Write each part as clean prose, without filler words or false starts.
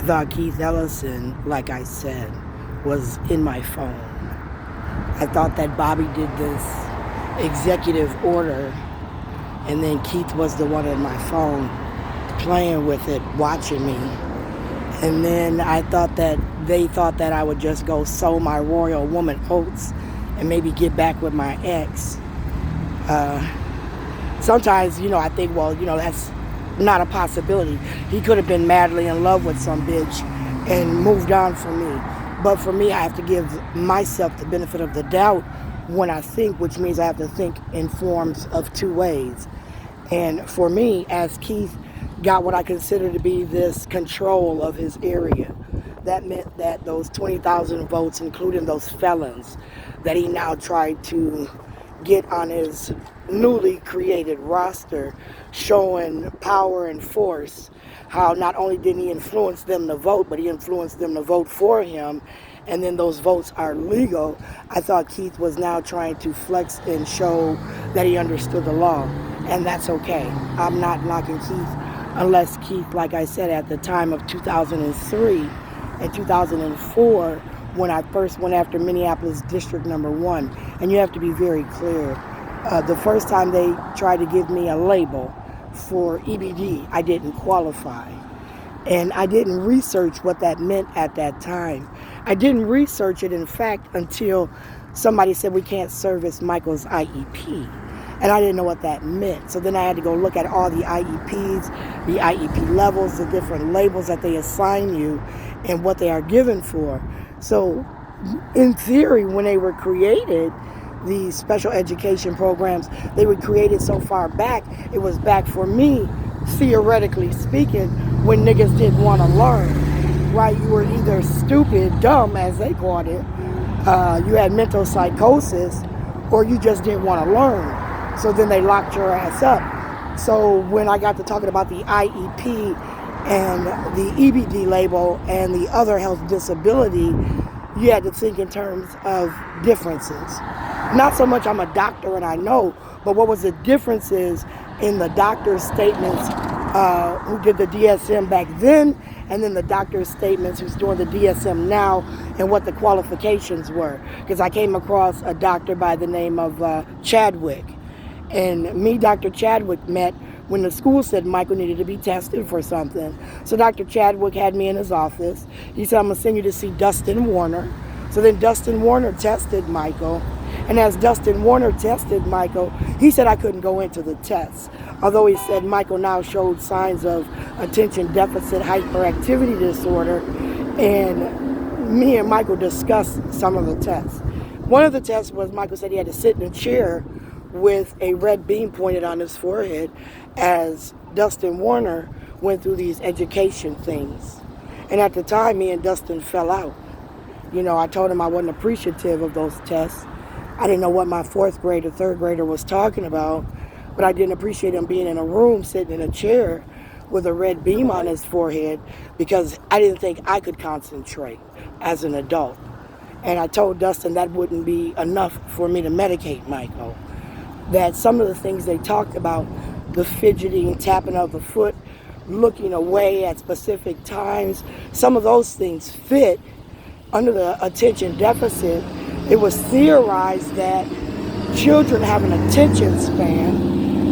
thought Keith Ellison, like I said, was in my phone. I thought that Bobby did this executive order, and then Keith was the one in my phone playing with it, watching me. And then I thought that they thought that I would just go sow my royal woman oats and maybe get back with my ex. Sometimes, I think, well, that's not a possibility. He could have been madly in love with some bitch and moved on from me. But for me, I have to give myself the benefit of the doubt when I think, which means I have to think in forms of two ways. And for me, as Keith got what I consider to be this control of his area, that meant that those 20,000 votes, including those felons that he now tried to get on his newly created roster, showing power and force, how not only did he influence them to vote, but he influenced them to vote for him, and then those votes are legal. I thought Keith was now trying to flex and show that he understood the law, and that's okay. I'm not knocking Keith, unless Keith, like I said, at the time of 2003 and 2004, when I first went after Minneapolis District Number 1, and you have to be very clear, the first time they tried to give me a label for EBD, I didn't qualify. And I didn't research what that meant at that time. I didn't research it, in fact, until somebody said we can't service Michael's IEP. And I didn't know what that meant. So then I had to go look at all the IEPs, the IEP levels, the different labels that they assign you, and what they are given for. So in theory, when they were created, these special education programs, they were created so far back, it was back for me, theoretically speaking, when niggas didn't want to learn, right? You were either stupid, dumb, as they called it, you had mental psychosis, or you just didn't want to learn. So then they locked your ass up. So when I got to talking about the IEP and the EBD label and the other health disability, you had to think in terms of differences. Not so much I'm a doctor and I know, but what was the differences in the doctor's statements who did the DSM back then, and then the doctor's statements who's doing the DSM now, and what the qualifications were. Because I came across a doctor by the name of Chadwick. And me, Dr. Chadwick, met when the school said Michael needed to be tested for something. So Dr. Chadwick had me in his office. He said, I'm going to send you to see Dustin Warner. So then Dustin Warner tested Michael. And as Dustin Warner tested Michael, he said I couldn't go into the test. Although he said Michael now showed signs of attention deficit hyperactivity disorder. And me and Michael discussed some of the tests. One of the tests was Michael said he had to sit in a chair with a red beam pointed on his forehead as Dustin Warner went through these education things. And at the time, me and Dustin fell out. I told him I wasn't appreciative of those tests. I didn't know what my fourth grader, third grader was talking about, but I didn't appreciate him being in a room, sitting in a chair with a red beam on his forehead, because I didn't think I could concentrate as an adult. And I told Dustin that wouldn't be enough for me to medicate Michael. That some of the things they talked about, the fidgeting, tapping of the foot, looking away at specific times, some of those things fit under the attention deficit. It was theorized that children have an attention span,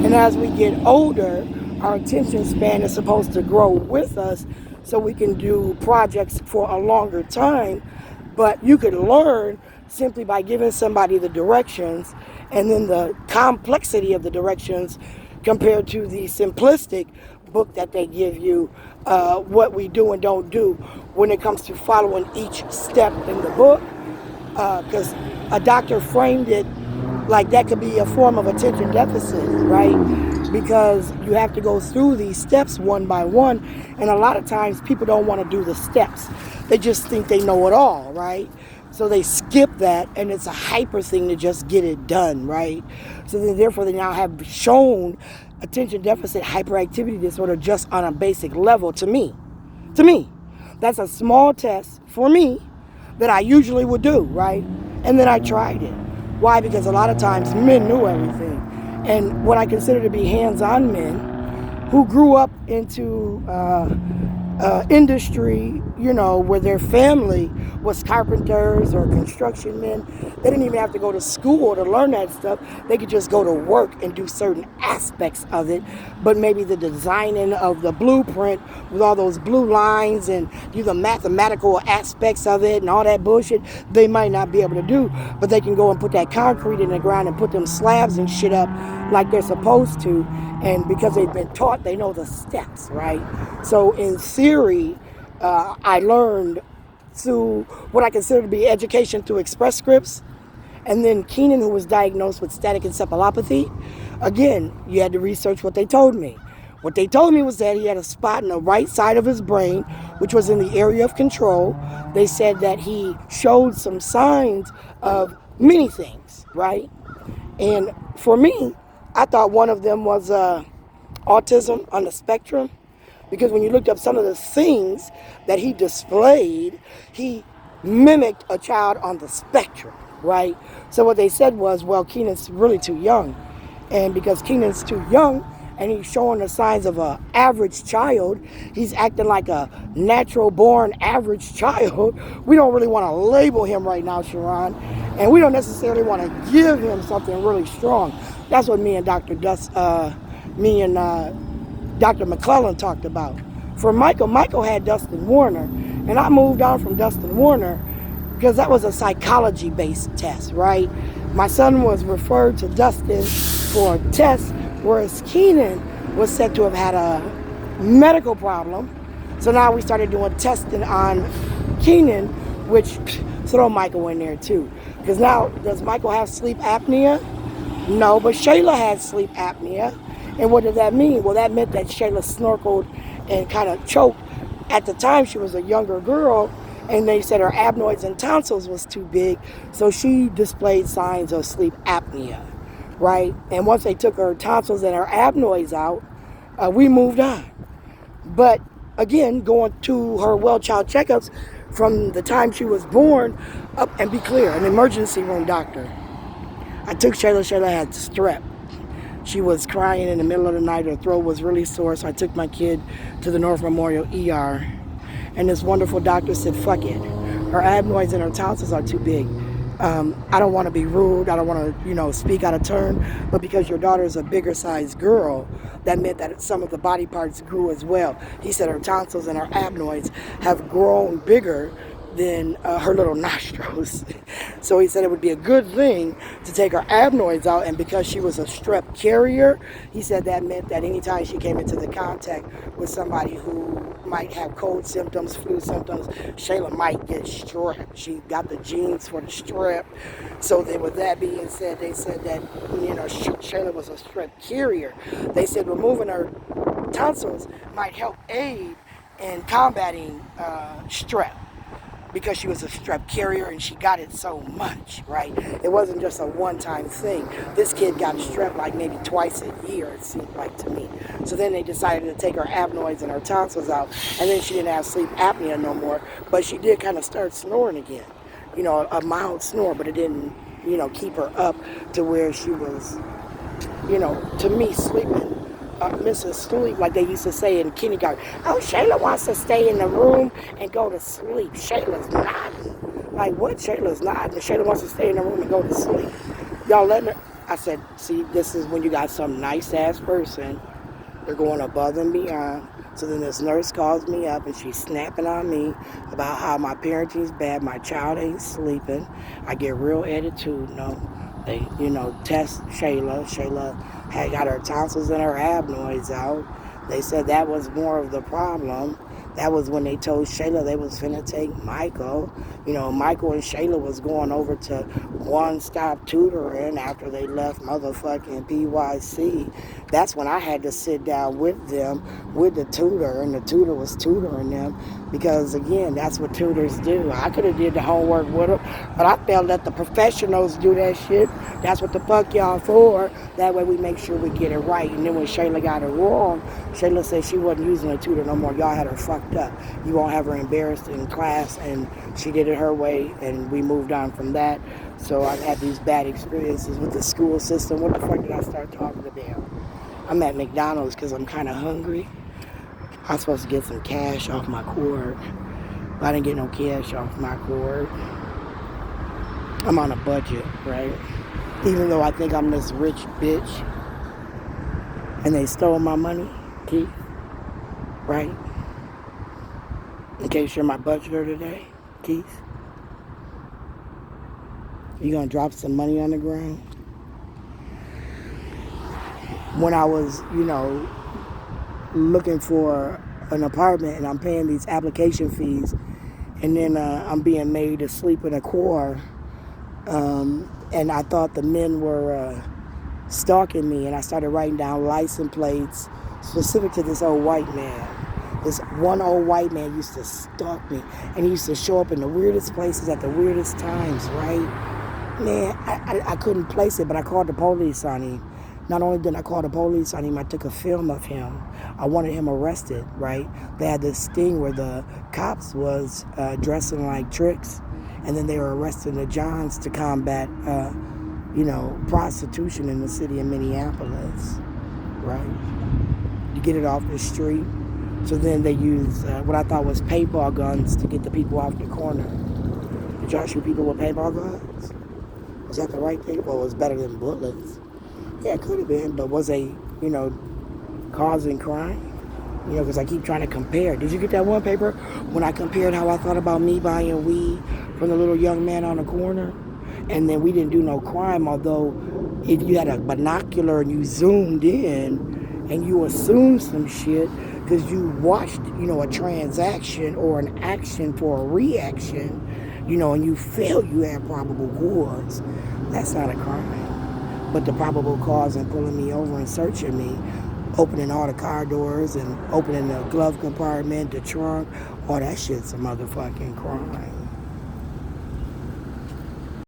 and as we get older, our attention span is supposed to grow with us so we can do projects for a longer time. But you could learn simply by giving somebody the directions, and then the complexity of the directions compared to the simplistic book that they give you, what we do and don't do when it comes to following each step in the book. Because a doctor framed it like that could be a form of attention deficit, right? Because you have to go through these steps one by one, and a lot of times people don't want to do the steps. They just think they know it all, right? So they skip that, and it's a hyper thing to just get it done, right? So then therefore they now have shown attention deficit hyperactivity disorder just on a basic level to me. That's a small test for me that I usually would do, right? And then I tried it. Why? Because a lot of times men knew everything. And what I consider to be hands-on men who grew up into industry, where their family was carpenters or construction men. They didn't even have to go to school to learn that stuff. They could just go to work and do certain aspects of it. But maybe the designing of the blueprint with all those blue lines and do the mathematical aspects of it and all that bullshit, they might not be able to do. But they can go and put that concrete in the ground and put them slabs and shit up like they're supposed to. And because they've been taught, they know the steps, right? So in theory, I learned through what I consider to be education through Express Scripts. And then Keenan, who was diagnosed with static encephalopathy, again, you had to research what they told me. What they told me was that he had a spot in the right side of his brain, which was in the area of control. They said that he showed some signs of many things, right? And for me, I thought one of them was autism on the spectrum, because when you looked up some of the things that he displayed, he mimicked a child on the spectrum, right? So what they said was, well, Keenan's really too young. And because Keenan's too young and he's showing the signs of an average child, he's acting like a natural born average child. We don't really want to label him right now, Sharon. And we don't necessarily want to give him something really strong. That's what me and Dr. Dr. McClellan talked about. For Michael had Dustin Warner, and I moved on from Dustin Warner because that was a psychology-based test, right? My son was referred to Dustin for a test, whereas Keenan was said to have had a medical problem. So now we started doing testing on Keenan, which throw Michael in there too. Because now, does Michael have sleep apnea? No, but Shayla had sleep apnea. And what did that mean? Well, that meant that Shayla snorkeled and kind of choked. At the time, she was a younger girl, and they said her adenoids and tonsils was too big, so she displayed signs of sleep apnea, right? And once they took her tonsils and her adenoids out, we moved on. But again, going to her well-child checkups from the time she was born up, and be clear, an emergency room doctor. I took Shayla had strep. She was crying in the middle of the night. Her throat was really sore, so I took my kid to the North Memorial ER. And this wonderful doctor said, fuck it. Her adenoids and her tonsils are too big. I don't want to be rude. I don't want to, speak out of turn. But because your daughter is a bigger sized girl, that meant that some of the body parts grew as well. He said her tonsils and her adenoids have grown bigger than her little nostrils. So he said it would be a good thing to take her adenoids out, and because she was a strep carrier, he said that meant that anytime she came into the contact with somebody who might have cold symptoms, flu symptoms, Shayla might get strep. She got the genes for the strep. So then with that being said, they said that, Shayla was a strep carrier. They said removing her tonsils might help aid in combating strep, because she was a strep carrier and she got it so much, right? It wasn't just a one-time thing. This kid got strep like maybe twice a year, it seemed like to me. So then they decided to take her adenoids and her tonsils out, and then she didn't have sleep apnea no more, but she did kind of start snoring again. A mild snore, but it didn't, keep her up to where she was, to me, sleeping. Mrs. Sleep, like they used to say in kindergarten. Oh, Shayla wants to stay in the room and go to sleep. Shayla's nodding. Like, what? Shayla's nodding. Shayla wants to stay in the room and go to sleep. Y'all letting her. I said, see, this is when you got some nice-ass person. They're going above and beyond. So then this nurse calls me up and she's snapping on me about how my parenting's bad. My child ain't sleeping. I get real attitudinal. They, test Shayla. Shayla had got her tonsils and her adenoids out. They said that was more of the problem. That was when they told Shayla they was finna take Michael. Michael and Shayla was going over to one-stop tutoring after they left motherfucking PYC. That's when I had to sit down with them, with the tutor, and the tutor was tutoring them, because again, that's what tutors do. I could have did the homework with them, but I felt that the professionals do that shit. That's what the fuck y'all for. That way we make sure we get it right. And then when Shayla got it wrong, Shayla said she wasn't using a tutor no more. Y'all had her fucked up. You won't have her embarrassed in class, and she did it her way, and we moved on from that. So I've had these bad experiences with the school system. What the fuck did I start talking about? I'm at McDonald's because I'm kind of hungry. I was supposed to get some cash off my cord, but I didn't get no cash off my cord. I'm on a budget, right? Even though I think I'm this rich bitch, and they stole my money, Keith, right? In case you're my budgeter today, Keith, you gonna drop some money on the ground? When I was, looking for an apartment and I'm paying these application fees, and then I'm being made to sleep in a car, and I thought the men were stalking me, and I started writing down license plates specific to this old white man. This one old white man used to stalk me, and he used to show up in the weirdest places at the weirdest times, right? Man, I couldn't place it, but I called the police on him. Not only did I call the police on him, I took a film of him. I wanted him arrested, right? They had this thing where the cops was dressing like tricks, and then they were arresting the Johns to combat, prostitution in the city of Minneapolis, right? To get it off the street. So then they used what I thought was paintball guns to get the people off the corner. Did y'all shoot people with paintball guns? Was that the right thing? Well, it was better than bullets. Yeah, it could have been, but was they, causing crime? Because I keep trying to compare. Did you get that one paper when I compared how I thought about me buying weed from the little young man on the corner? And then we didn't do no crime, although if you had a binocular and you zoomed in and you assumed some shit because you watched, a transaction or an action for a reaction, and you felt you had probable cause. That's not a crime. But the probable cause in pulling me over and searching me, opening all the car doors and opening the glove compartment, the trunk, all that shit's a motherfucking crime.